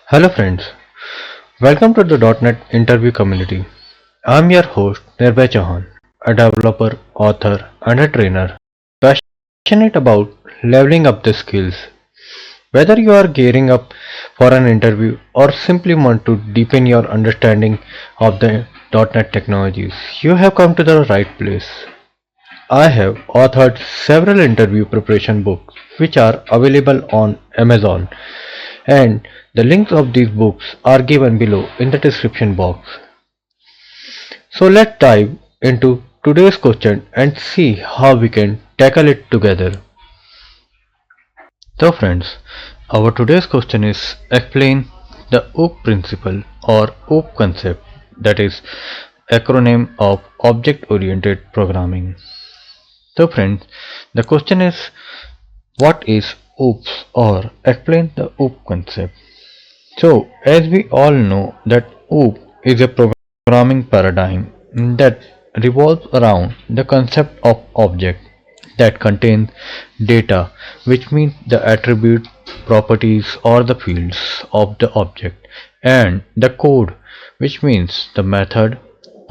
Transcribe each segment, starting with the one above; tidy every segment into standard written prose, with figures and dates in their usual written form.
Hello friends, welcome to the .NET interview community. I'm your host Nirbhay Chauhan, a developer, author and a trainer passionate about leveling up the skills. Whether you are gearing up for an interview or simply want to deepen your understanding of the .NET technologies, you have come to the right place. I have authored several interview preparation books which are available on Amazon, and the links of these books are given below in the description box. So let's dive into today's question and see how we can tackle it together. So friends, our today's question is explain the OOP principle or OOP concept, that is acronym of object oriented programming. So friends, the question is what is OOPs or explain the OOP concept. So as we all know that OOP is a programming paradigm that revolves around the concept of object that contains data, which means the attribute, properties or the fields of the object, and the code, which means the method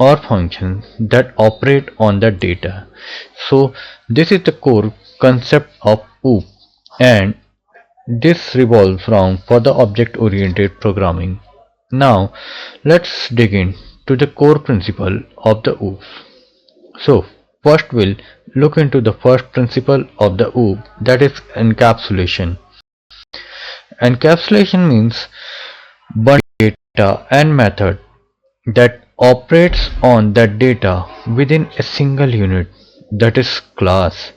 or functions that operate on the data. So this is the core concept of OOP, and this revolves around for the object-oriented programming. Now, let's dig into the core principle of the OOP. So, first we'll look into the first principle of the OOP, that is encapsulation. Encapsulation means bundling data and method that operates on that data within a single unit, that is class,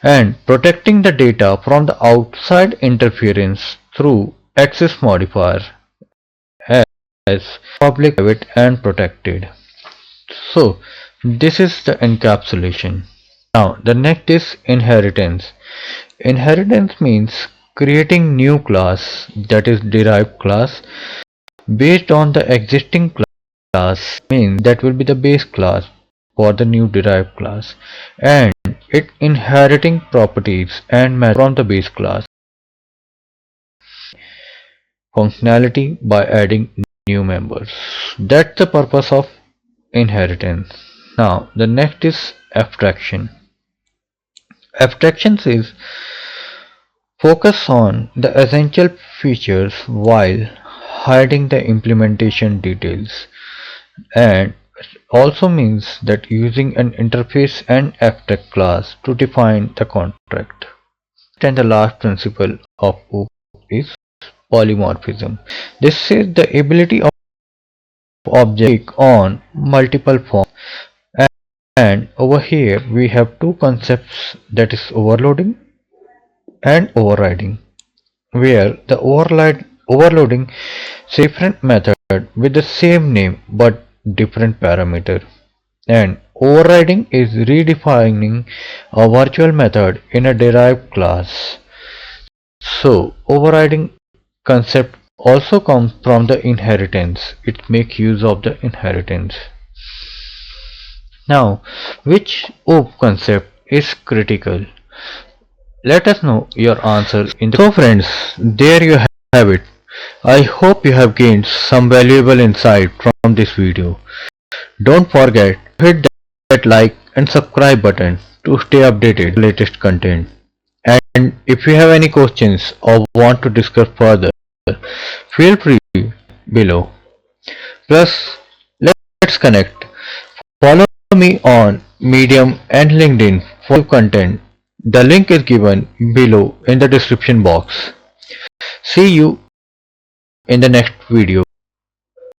and protecting the data from the outside interference through access modifier as public, private and protected. So this is the encapsulation. Now the next is inheritance. Inheritance means creating new class, that is derived class, based on the existing class, means that will be the base class for the new derived class, and it inheriting properties and methods from the base class functionality by adding new members. That's the purpose of inheritance. Now the next is abstraction. Abstractions is focus on the essential features while hiding the implementation details, and also means that using an interface and abstract class to define the contract. And the last principle of OOP is polymorphism. This is the ability of object to take on multiple forms, and over here we have two concepts, that is overloading and overriding, where the overloading is a different method with the same name but different parameter, and overriding is redefining a virtual method in a derived class. So overriding concept also comes from the inheritance. It makes use of the inheritance. Now, which OOP concept is critical? Let us know your answer in the. So friends, there you have it. I hope you have gained some valuable insight from this video. Don't forget to hit that like and subscribe button to stay updated with the latest content. And if you have any questions or want to discuss further, feel free below. Plus, let's connect. Follow me on Medium and LinkedIn for content. The link is given below in the description box. See you in the next video.